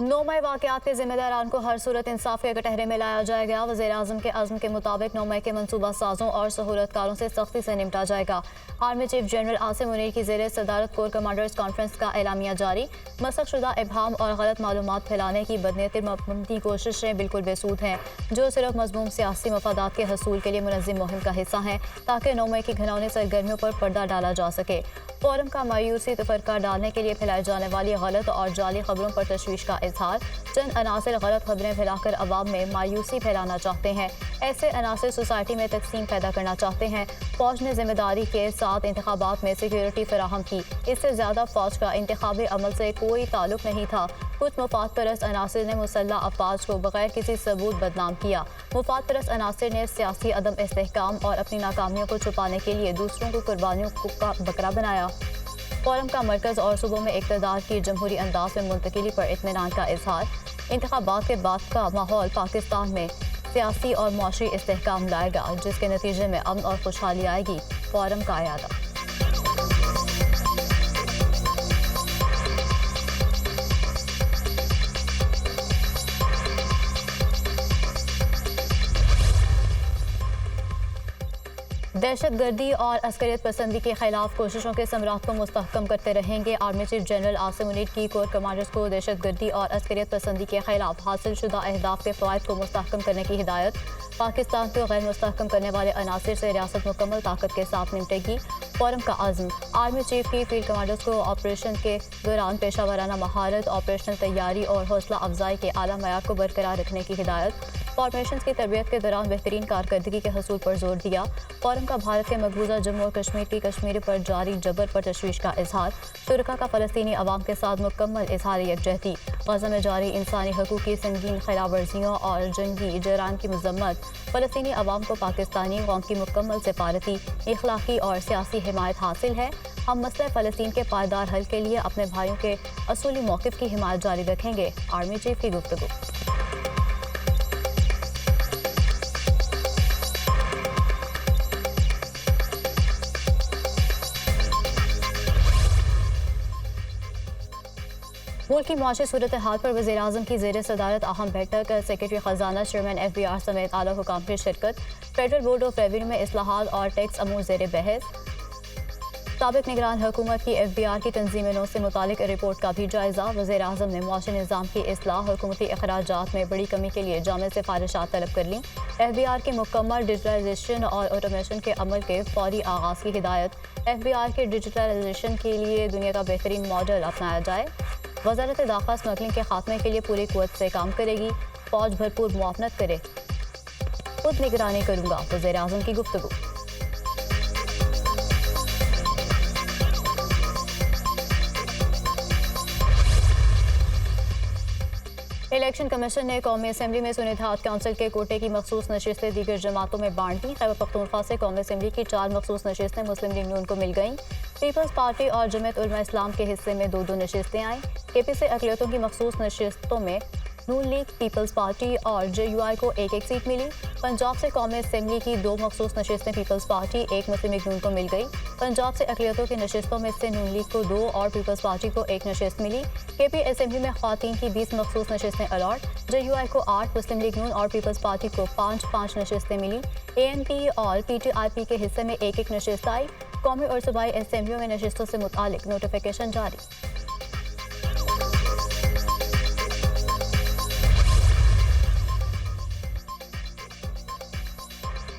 9 मई वाक़यात के जिम्मेदारान को हर सूरत इंसाफ के कटहरे में लाया जाएगा। वज़ीर-ए-आज़म के अज़्म के मुताबिक 9 मई के मनसूबा साजों और सहूलतकारों से सख्ती से निपटा जाएगा। Army chief general Asim Munir की ज़ेर सदारत कोर कमांडर्स कॉन्फ्रेंस का एलामिया जारी। मसक़शुदा इबहाम और गलत मालूमात फैलाने की बदनीयती कोशिशें बिल्कुल बेसूद हैं, जो सिर्फ मज़मूम सियासी मफादात के हसूल के लिए मुनज़्ज़म मुहिम का हिस्सा हैं, ताकि 9 मई की घिनौनी सरगर्मियों पर पर्दा डाला जा सके। फोरम का मायूसी तफरका डालने के लिए फैलाई जाने वाली गलत और जाली खबरों पर तशवीश का इजहार। चंद अनासर गलत खबरें फैलाकर अवाम में मायूसी फैलाना चाहते हैं। ऐसे अनासर सोसाइटी में तकसीम पैदा करना चाहते हैं। फौज ने जिम्मेदारी के साथ इंतखाबात में सिक्योरिटी फराहम की। इससे ज्यादा फौज का इंतखाबी अमल से कोई ताल्लुक नहीं था। कुछ मुफाद परस्त अनासर ने मुसल्लह अफवाज को बगैर किसी सबूत बदनाम किया। मुफाद परस्त अनासर ने सियासी अदम इस्तेहकाम और अपनी नाकामियों को छुपाने के लिए दूसरों को कुर्बानियों का बकरा बनाया। फोरम का मरकज और सूबों में इक़्तिदार की जमहूरी अंदाज में मुंतकिली पर इत्मीनान का इजहार। इंतखाबात के बाद का माहौल पाकिस्तान में सियासी और मुआशी इस्तेहकाम लाएगा, जिसके नतीजे में अमन और खुशहाली आएगी। फोरम का अयादा। दहशतगर्दी और अस्करियत पसंदी के खिलाफ कोशिशों के समरात को मुस्तहकम करते रहेंगे। Army chief general Asim Munir की कोर कमांडर्स को दहशतगर्दी और अस्करियत पसंदी के खिलाफ हासिल शुदा अहदाफ के फ़वाइद को मुस्तहकम करने की हिदायत। पाकिस्तान को गैर मुस्तहकम करने वाले अनासर से रियासत मुकम्मल ताकत के साथ निपटेगी। फोरम का आज़म। आर्मी चीफ की फील्ड कमांडर्स को ऑपरेशन के दौरान पेशा वाराना महारत, ऑपरेशनल तैयारी और हौसला अफजाई के आला मयार को बरकरार रखने की हिदायत। फॉर्मेशन की तरबियत के दौरान बेहतरीन कारकर्दगी के हसूल पर जोर दिया। फोरम का भारत के मकबूजा जम्मू और कश्मीर की कश्मीर पर जारी जबर पर तशवीश का इजहार। शुरका का फ़लस्तीनी अवाम के साथ मुकम्मल इजहार यकजहती। गज़ा में जारी इंसानी हकूक़ की संगीन खिलाफ वर्जियों और जंगी जराम की मजम्मत। फ़लस्तीनी अवाम को पाकिस्तानी कौम की मुकम्मल सिफारती, इखलाकी और सियासी हिमायत हासिल है। हम मसला फ़लस्तीन के पायदार हल के लिए अपने भाइयों के असूली मौक़िफ़ की हिमायत जारी रखेंगे। आर्मी चीफ की गुफ्तगू। मुल्क की मुआशी सूरत हाल पर वज़ीर-ए-आज़म की ज़ेर सदारत अहम बैठक। सेक्रेटरी ख़जाना, चेयरमैन FBR समेत आला हुकाम की शिरकत। फेडरल बोर्ड ऑफ रेवेन्यू में इस्लाहात और टैक्स अमूर ज़ेर बहस। साबिक़ निगरान हुकूमत की FBR की तंजीमों से मुतालिक रिपोर्ट का भी जायज़ा। वज़ीर-ए-आज़म ने मुआशी निज़ाम की इस्लाह, हुकूमती अखराजात में बड़ी कमी के लिए जामे सिफारिशात तलब कर लीं। FBR के मुकम्मल डिजिटलाइजेशन और ऑटोमेशन के अमल के फौरी आगाज़ की हिदायत। FBR के डिजिटलाइजेशन के लिए दुनिया का बेहतरीन मॉडल अपनाया जाए। वज़ारत दाखिला स्मगलिंग के खात्मे के लिए पूरी कुव्वत से काम करेगी। फौज भरपूर मुआवनत करे। खुद निगरानी करूँगा, वज़ीर-ए-आज़म की गुफ्तगू। इलेक्शन कमीशन ने कौमी असम्बली में सुनिधात काउंसिल के कोटे की मखसूस नशिस्तें दीगर जमातों में बांट दी। खैबर पख्तूनख्वा से कौमी असम्बली की 4 मखसूस नशिस्तें मुस्लिम लीग नून को मिल गईं। पीपल्स पार्टी और जमीयत उलमा इस्लाम के हिस्से में 2-2 नशिस्तें आईं। KP से अक़लियतों की मखसूस नशिस्तों में नून लीग, पीपल्स पार्टी और JUI को 1-1 सीट मिली। पंजाब से कौमी असम्बली की 2 मखसूस नशिस्तें पीपल्स पार्टी, 1 मुस्लिम लीग नून को मिल गई। पंजाब से अक़लियतों की नशिस्तों में से नून लीग को 2 और पीपल्स पार्टी को 1 नशिस्त मिली। KP असम्बली में ख़वातीन की 20 मखसूस नशिस्तें अलॉट। JUI को 8, मुस्लिम लीग नून और पीपल्स पार्टी को 5-5 नशिस्तें मिली। ANP और PTIP के हिस्से में 1-1 नशिस्त आई। कौमी और सूबाई असम्बलियों में नशिस्तों से मुतालिक नोटिफिकेशन जारी।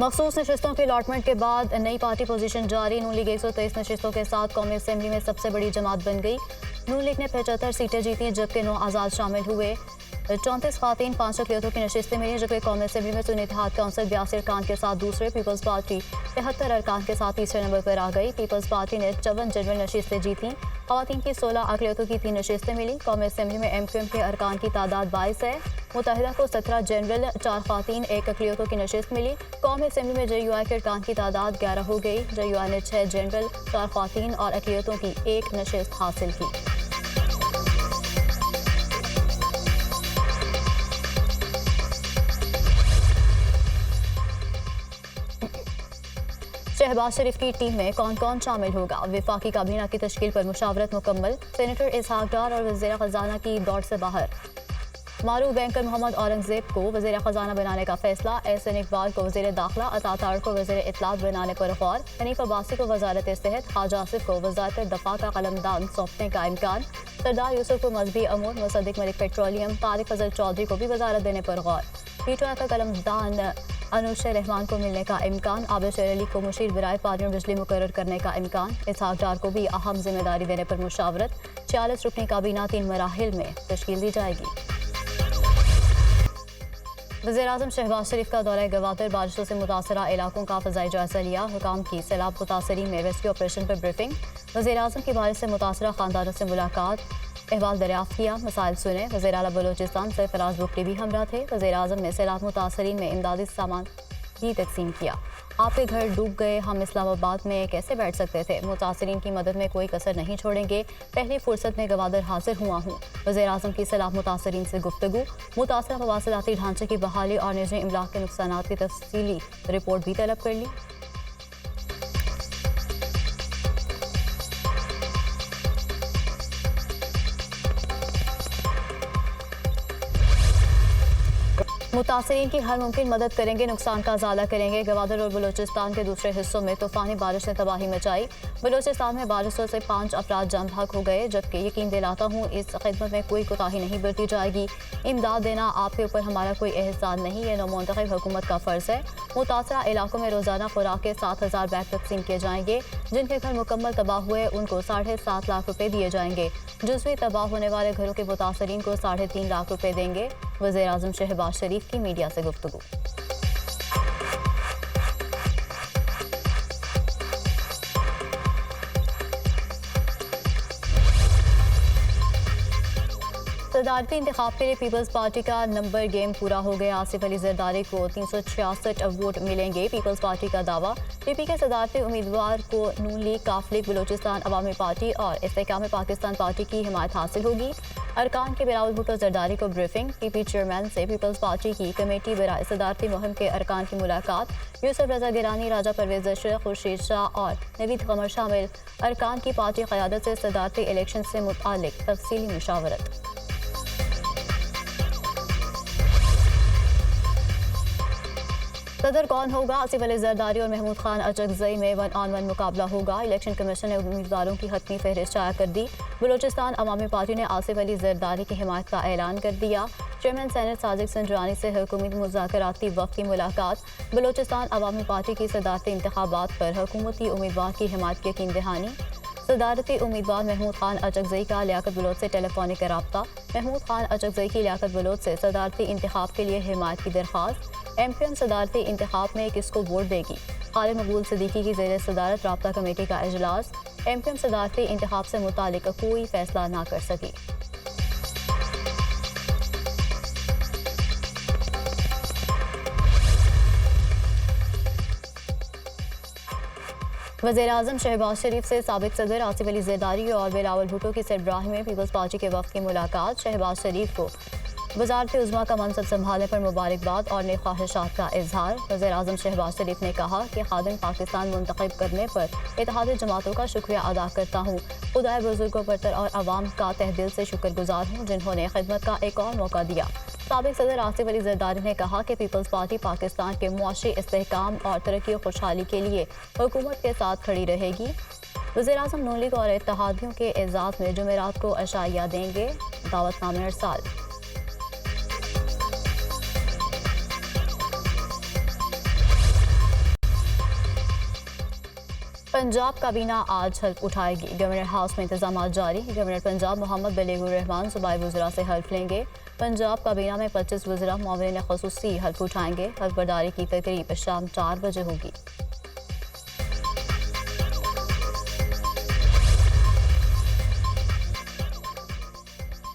मखसूस नशिस्तों के अलॉटमेंट के बाद नई पार्टी पोजीशन जारी। नून लीग 123 नशिस्तों के साथ कौमी असम्बली में सबसे बड़ी जमात बन गई। नून लीग ने 75 सीटें जीती, जबकि 9 आज़ाद शामिल हुए। 34 ख़वातीन, 5 अक़लियतों की नशिस्तें मिली, जबकि कौमी असम्बली में सुनिधात काउंसिल 82 अरकान के साथ दूसरे, पीपल्स पार्टी 73 अरकान के साथ तीसरे नंबर पर आ गई। पीपल्स पार्टी ने 54 जनरल नशिस्तें जीतीं। ख़वातीन की 16, अक़लियतों की 3 नशिस्तें मिली। कौमी असम्बली में MQM के अरकान की तादाद 22 है। मुत्तहिदा को 17 जनरल, 4 ख़वातीन, 1 अक़लियतों की नशिस्त मिली। कौमी असम्बली में JUI के अरकान की तादाद 11 हो गई। JUI ने 6 जनरल, 4 ख़वातीन और अक़लियतों की 1 नशिस्त हासिल की। शहबाज शरीफ की टीम में कौन कौन शामिल होगा? वफाकी काबीना की तश्कील पर मुशावरत मुकम्मल। सेनेटर इसहाक डार और वज़ीर ख़जाना की दौड़ से बाहर। मारूफ बैंकर मोहम्मद औरंगजेब को वज़ीर ख़जाना बनाने का फैसला। एहसन इकबाल को वज़ीर दाखिला, अतातार को वज़ीर इत्तलात बनाने पर गौर। हनीफ अब्बासी को वज़ारत सेहत, खाजा आसिफ को वज़ारत दफ़ा का कलमदान सौंपने का इम्कान। सरदार यूसुफ को मजहबी अमूर, मुसद्दिक मलिक पेट्रोलियम, तारिक फजल चौधरी को भी वज़ारत देने पर गौर। पीटीआई का कलमदान अनुश रहमान को मिलने का इम्कान। आबिद शेर अली को मुशीर बराए पानी और बिजली मुकर्रर करने का इम्कान। इसहाक डार को भी अहम जिम्मेदारी देने पर मुशावरत। 46 रुकनी काबीना 3 मराहिल में तश्कील दी जाएगी। वज़ीर-ए-आज़म शहबाज शरीफ का दौरा गवादर, बारिशों से मुतासरा इलाकों का फ़ज़ाई जायजा लिया। हुकाम की सैलाब मुतासरीन में रेस्क्यू ऑपरेशन पर ब्रीफिंग। वज़ीर-ए-आज़म की बारिश से मुतासरा ख़ानदानों से मुलाकात, अहवाल दरियाफ्त किया, मसाइल सुने। वज़ीर आला बलोचिस्तान से फराज बुकटी भी हमरा थे। वज़ीर-ए-आज़म ने सैलाब मुतासरीन में इमदादी सामान भी तकसीम किया। आपके घर डूब गए, हम इस्लामाबाद में कैसे बैठ सकते थे? मुतासरीन की मदद में कोई कसर नहीं छोड़ेंगे। पहली फुर्सत में गवादर हाजिर हुआ हूँ। वज़ीर-ए-आज़म की सैलाब मुतासरीन से गुफ्तगू। मुतासरा मवासिलाती ढांचे की बहाली और निजी इमलाक के नुकसानात की तफसीली रिपोर्ट भी तलब कर ली। मुतासरीन की हर मुमकिन मदद करेंगे, नुकसान का इजाला करेंगे। गवादर और बलोचिस्तान के दूसरे हिस्सों में तूफानी बारिश ने तबाही मचाई। बलोचिस्तान में बारिशों से 5 अफराद जान भाग हो गए, जबकि यकीन दिलाता हूँ इस खिदमत में कोई कोताही नहीं बरती जाएगी। इमदाद देना आपके ऊपर हमारा कोई एहसान नहीं, ये नौमुंतखब हुकूमत का फ़र्ज़ है। मुतासरा इलाकों में रोज़ाना खुराक के 7000 बैग तकसीम किए जाएंगे। जिनके घर मुकम्मल तबाह हुए उनको 7.5 लाख रुपये दिए जाएंगे। जुज़वी तबाह होने वाले घरों के मुतासरीन को 3.5 लाख रुपये देंगे। वज़ीर-ए-आज़म शहबाज शरीफ की मीडिया से गुफ्तगू। सदारती इंतखाब के लिए पीपल्स पार्टी का नंबर गेम पूरा हो गया। आसिफ अली जरदारी को 366 वोट मिलेंगे। पीपल्स पार्टी का दावा। पीपी के सदारती उम्मीदवार को नून लीग, काफ लीग, बलोचिस्तान अवामी पार्टी और इस्तेहकाम पाकिस्तान पार्टी की हिमायत हासिल होगी। अरकान के बिलावल भुट्टो जरदारी को ब्रीफिंग। पीपी चेयरमैन से पीपल्स पार्टी की कमेटी बराए सदारती मुहिम के अरकान की मुलाकात। यूसुफ रजा गिरानी, राजा परवेज अशरफ, खुर्शीद शाह और नवीद कमर शामिल। अरकान की पार्टी क़यादत से सदारती इलेक्शन से मुतालिक तफसीली मुशावरत। सदर कौन होगा? आसिफ अली जरदारी और महमूद खान अचकजई में 1-on-1 मुकाबला होगा। इलेक्शन कमीशन ने उम्मीदवारों की हतमी फहरिस्त शाया कर दी। बलोचिस्तान अवामी पार्टी ने आसिफ अली जरदारी की हिमायत का ऐलान कर दिया। चेयरमैन सेनेट साजिद संजरानी से हुकूमती मुज़ाकराती वफ़द की मुलाकात। बलोचिस्तान अवामी पार्टी की सदारती इंतखाबात पर हुकूमती उम्मीदवार की हिमायत की यकीन दहानी। सदारती उम्मीदवार महमूद खान अचकजई का लियाकत बलोच से टेलीफोनिक रब्ता। महमूद खान अचकजई की लियाकत बलोच से सदारती इंतखाब के लिए हिमायत की दरख्वास्त। एमपीएम सदारती इंतखाब में किसको वोट देगी? खालिद मकबूल सिद्दीकी की ज़ेर सदारत राब्ता कमेटी का इजलास। एमपीएम सदारती इंतखाब से मुतालिक कोई फैसला ना कर सकी। वज़ीर-ए-आज़म शहबाज शरीफ से साबिक़ सदर आसिफ अली जरदारी और बिलावल भुट्टो की सरबराही में पीपल्स पार्टी के वफ़द की मुलाकात। शहबाज शरीफ को वज़ारत उज़्मा का मनसब संभालने पर मुबारकबाद और नेक ख्वाहिशात का इजहार। वज़ीर-ए-आज़म शहबाज शरीफ ने कहा कि खादिम पाकिस्तान मुंतखब करने पर इत्तेहादी जमातों का शुक्रिया अदा करता हूँ। खुदाए बुजुर्गों बरतर और आवाम का तहे दिल से शुक्रगुजार हूँ जिन्होंने खिदमत का एक और मौका दिया। साबिक़ सदर आसिफ अली जरदारी ने कहा कि पीपल्स पार्टी पाकिस्तान के मुआशी इस्तेहकाम और तरक्की और खुशहाली के लिए हुकूमत के साथ खड़ी रहेगी। वज़ीर-ए-आज़म नून लीग और इत्तेहादियों के एजाज़ में जुमेरात को अशाइया देंगे। दावतनामे अरसाल। पंजाब काबीना आज हल्फ उठाएगी। गवर्नर हाउस में इंतजाम जारी। गवर्नर पंजाब मोहम्मद बलीगुर रहमान सूबाई वज़रा से हल्फ लेंगे। पंजाब काबीना में 25 वज़रा मुआविन ख़ुसूसी हल्फ उठाएंगे। हल्फ बर्दारी की तकरीब शाम 4 बजे होगी।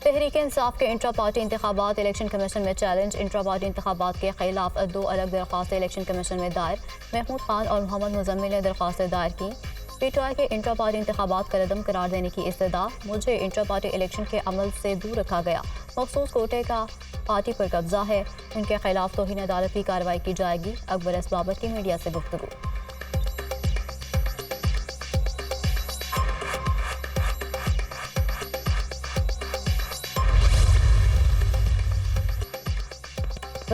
तहरीक इंसाफ के इंट्रा पार्टी इंतखाबात इलेक्शन कमीशन में चैलेंज। इंट्रा पार्टी इंतखाबात के खिलाफ 2 अलग दरख्वास्तें इलेक्शन कमीशन में दायर। महमूद खान और मोहम्मद मुजम्मिल ने दरख्वास्तें दायर की। पीटीआई के इंट्रा पार्टी इंतखाबात का रदम करार देने की इस्तदा। मुझे इंट्रा पार्टी इलेक्शन के अमल से दूर रखा गया। मखसूस कोटे का पार्टी पर कब्जा है। उनके खिलाफ तौहीन अदालत की कार्रवाई की जाएगी। अकबर असबाबत की मीडिया से गुफ्तगू।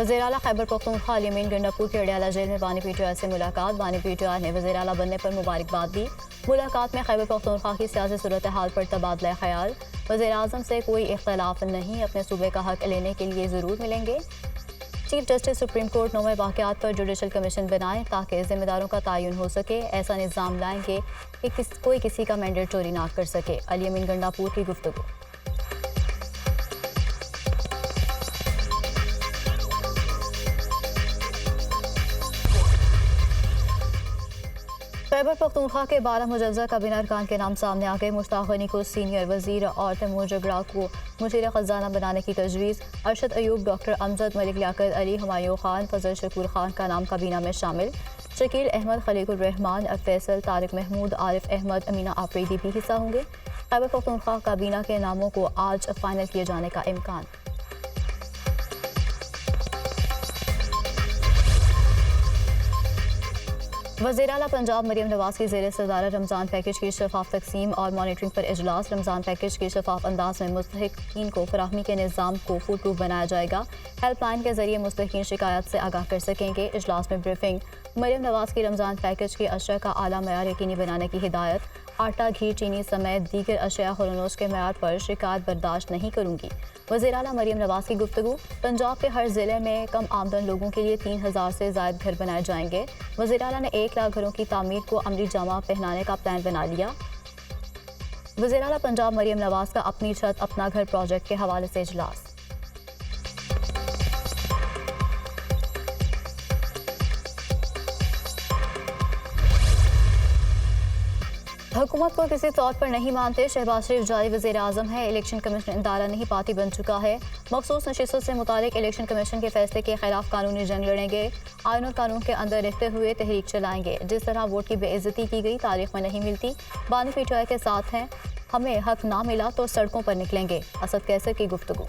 वज़ीर आला खैबर पख्तूनख्वा अल-यमीन गंडापुर के अडयाला जेल में बानी पीटीआई से मुलाकात। बानी पीटीआई ने वज़ीर आला बनने पर मुबारकबाद दी। मुलाकात में खैबर पख्तूनख्वा की सियासी सूरत हाल पर तबादला ख्याल। वज़ीर आज़म से कोई इख्तलाफ नहीं, अपने सूबे का हक लेने के लिए ज़रूर मिलेंगे। चीफ जस्टिस सुप्रीम कोर्ट नौवें वाक़यात पर जुडिशल कमीशन बनाएं ताकि जिम्मेदारों का तयन हो सके। ऐसा निज़ाम लाएंगे कि कोई किसी का मैंडेट चोरी ना कर सके। अल-यमीन गंडापुर की गुफ्तगू। खैबर पख्तूनख्वा के 12 मुजव्वज़ा काबीना अरकान के नाम सामने आ गए। मुश्ताक गनी को सीनियर वज़ीर और तैमूर जगड़ा को मुशीर ख़जाना बनाने की तजवीज़। अरशद अयूब, डॉक्टर अमजद, मलिक लियाकत अली, हुमायूं खान, फजल शकूर खान का नाम काबीना में शामिल। शकील अहमद, खलीकुर रहमान, फैसल, तारिक महमूद, आरिफ अहमद, अमीना आफरीदी भी हिस्सा होंगे। खैबर पख्तूनख्वा काबीना के नामों को आज फाइनल किए जाने का इम्कान। वज़ीर आला पंजाब मरियम नवाज की ज़ेर सदारत रमज़ान पैकेज की शफाफ तकसीम और मॉनिटरिंग पर इजलास। रमज़ान पैकेज के शफाफ अंदाज में मुस्तहिकीन को फराहमी के निज़ाम को फूल प्रूफ बनाया जाएगा। हेल्पलाइन के जरिए मुस्तहिकीन शिकायत से आगाह कर सकेंगे। इजलास में ब्रीफिंग। मरियम नवाज की रमज़ान पैकेज की अशया का आला मयार यकीनी बनाने की हिदायत। आटा, घी, चीनी समेत दीगर अशया खुरनोश के मयार पर शिकायत बर्दाश्त नहीं करूंगी। वज़ीर आला मरियम नवाज की गुफ्तगू। पंजाब के हर ज़िले में कम आमदन लोगों के लिए 3000 से ज़ायद घर बनाए जाएंगे। वज़ीर आला ने 1 लाख घरों की तामीर को अमली जामा पहनाने का प्लान बना लिया। वज़ीर आला पंजाब मरियम नवाज का अपनी छत अपना घर प्रोजेक्ट के हवाले से इजलास। हुकूमत को किसी तौर पर नहीं मानते, शहबाज शरीफ जारी वज़ीर आज़म है। इलेक्शन कमीशन इदारा नहीं पार्टी बन चुका है। मखसूस नशिस्तों से मुतालिक इलेक्शन कमीशन के फैसले के खिलाफ कानूनी जंग लड़ेंगे। आईन और कानून के अंदर रहते हुए तहरीक चलाएंगे। जिस तरह वोट की बेइज्जती की गई तारीख में नहीं मिलती। बानी पीटीआई के साथ हैं, हमें हक ना मिला तो सड़कों पर निकलेंगे। असद कैसर की गुफ्तगू।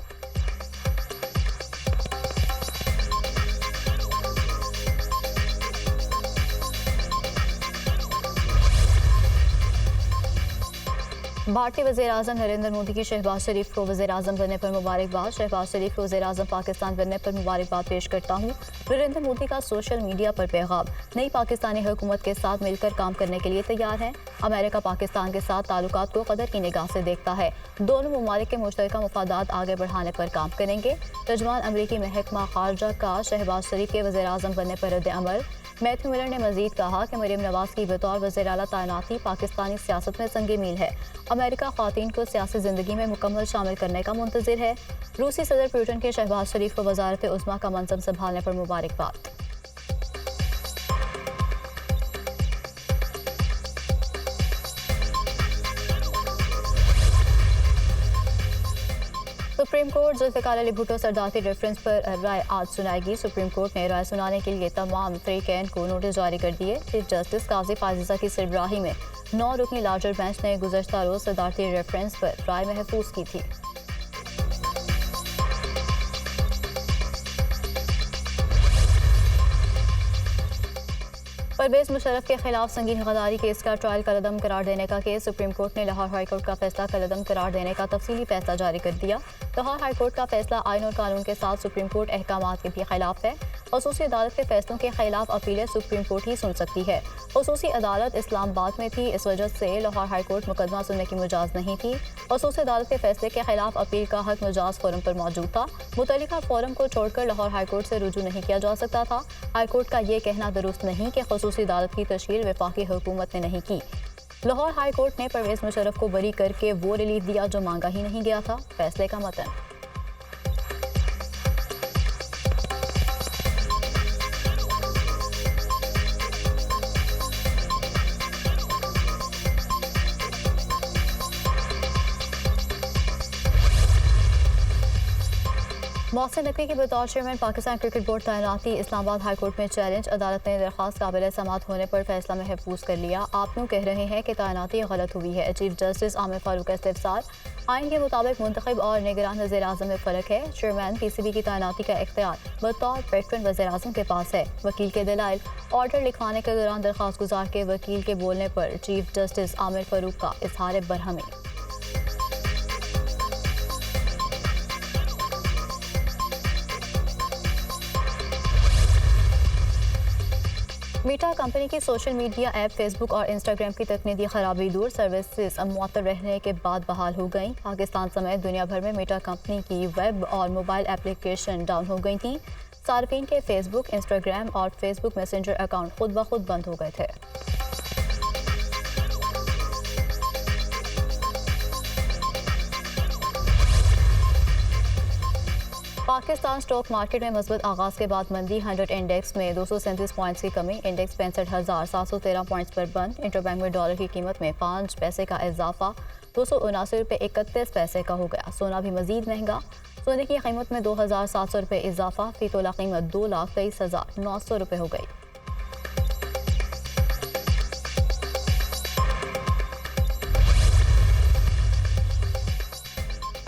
भारतीय वज़ीर आज़म नरेंद्र मोदी की शहबाज शरीफ को वज़ीर आज़म बनने पर मुबारकबाद। शहबाज शरीफ को वज़ीर आज़म पाकिस्तान बनने पर मुबारकबाद पेश करता हूँ। नरेंद्र मोदी का सोशल मीडिया पर पैगाम। नई पाकिस्तानी हुकूमत के साथ मिलकर काम करने के लिए तैयार हैं। अमेरिका पाकिस्तान के साथ ताल्लुकात को कदर की निगाह से देखता है। दोनों ममालिक के मुश्तरका मफादात आगे बढ़ाने पर काम करेंगे। तर्जुमान अमरीकी महकमा खारजा का शहबाज शरीफ के वज़ीर आज़म बनने पर रद्द अमल। मैथ्यू मिलर ने मजीद कहा कि मरियम नवाज की बतौर वज़ीर आला तैनाती पाकिस्तानी सियासत में संग मील है। अमेरिका ख़वातीन को सियासी ज़िंदगी में मुकम्मल शामिल करने का मुंतज़िर है। रूसी सदर पुतिन के शहबाज शरीफ को वज़ारत उज़्मा का मनसब संभालने पर मुबारकबाद। सुप्रीम कोर्ट जुल्फ़िकार अली भुट्टो सरदार रेफरेंस पर राय आज सुनाएगी। सुप्रीम कोर्ट ने राय सुनाने के लिए तमाम फ़रीक़ैन को नोटिस जारी कर दिए। चीफ जस्टिस काज़ी फाजिज़ा की सरबराही में 9 रुकनी लार्जर बेंच ने गुज़श्ता रोज़ सरदार रेफरेंस पर राय महफूज की थी। परवेज़ मुशर्रफ के खिलाफ संगीन गद्दारी केस का ट्रायल कलअदम करार देने का केस। सुप्रीम कोर्ट ने लाहौर हाई कोर्ट का फैसला कलअदम करार देने का तफसीली फैसला जारी कर दिया। लाहौर हाई कोर्ट का फैसला आइन और कानून के साथ सुप्रीम कोर्ट अहकामात के भी खिलाफ है। ख़ुसूसी अदालत के फैसलों के खिलाफ अपीलें सुप्रीम कोर्ट ही सुन सकती है। ख़ुसूसी अदालत इस्लामाबाद में थी, इस वजह से लाहौर हाई कोर्ट मुकदमा सुनने की मुजाज नहीं थी। ख़ुसूसी अदालत के फैसले के खिलाफ अपील का हक मुजाज फोरम पर मौजूद था। मुतल्लिका फोरम को छोड़कर लाहौर हाई कोर्ट से रुजू नहीं किया जा सकता था। हाई कोर्ट का ये कहना दुरुस्त नहीं कि ख़ुसूसी अदालत की तश्कील वफाकी हुकूमत ने नहीं की। लाहौर हाई कोर्ट ने परवेज़ मुशर्रफ को बरी करके वो रिलीफ दिया जो मांगा ही नहीं गया था। फैसले का मतन। मोहसिन नकवी की बतौर चेयरमैन पाकिस्तान क्रिकेट बोर्ड तैनाती इस्लामाबाद हाई कोर्ट में चैलेंज। अदालत ने दरख्वास्त काबिल समाअत होने पर फैसला महफूज कर लिया। आप लोग कह रहे हैं कि तैनाती गलत हुई है। चीफ जस्टिस आमिर फारूक का इस्तिफसार। आइन के मुताबिक मुंतखब और निगरान वज़ीर आज़म में फ़र्क है। चेयरमैन पीसीबी की तैनाती का इख्तियार बतौर वेटरन वज़ीर आज़म के पास है। वकील के दलाइल ऑर्डर लिखवाने के दौरान दरख्वास्त गुजार के वकील के बोलने पर चीफ जस्टिस आमिर फारूक का इजहार बरहमी। मीटा कंपनी की सोशल मीडिया ऐप फेसबुक और इंस्टाग्राम की तकनीकी खराबी दूर सर्विसेज मुअत्तल रहने के बाद बहाल हो गई। पाकिस्तान समेत दुनिया भर में मीटा कंपनी की वेब और मोबाइल एप्लीकेशन डाउन हो गई थी। सार्फिन के फेसबुक, इंस्टाग्राम और फेसबुक मैसेंजर अकाउंट खुद ब खुद बंद हो गए थे। पाकिस्तान स्टॉक मार्केट में मजबूत आगाज के बाद मंदी। 100 इंडेक्स में 237 पॉइंट्स की कमी। इंडेक्स 65,713 पॉइंट्स पर बंद। इंटरबैंक में डॉलर की कीमत में 5 पैसे का इजाफा 279.31 का हो गया। सोना भी मजीद महंगा। सोने की कीमत में 2,700 रुपये इजाफा। फी तोला कीमत 2,23,900 रुपये हो गई।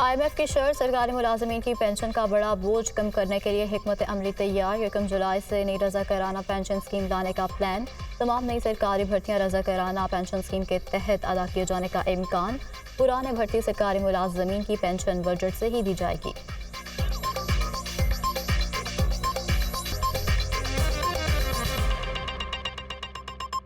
IMF की शर्त, सरकारी मुलाजमीन की पेंशन का बड़ा बोझ कम करने के लिए हिकमत अमली तैयार। 1 जुलाई से नई रज़ाकाराना पेंशन स्कीम लाने का प्लान। तमाम नई सरकारी भर्तियां रज़ाकाराना पेंशन स्कीम के तहत अदा किए जाने का इम्कान। पुराने भर्ती सरकारी मुलाजमीन की पेंशन बजट से ही दी जाएगी।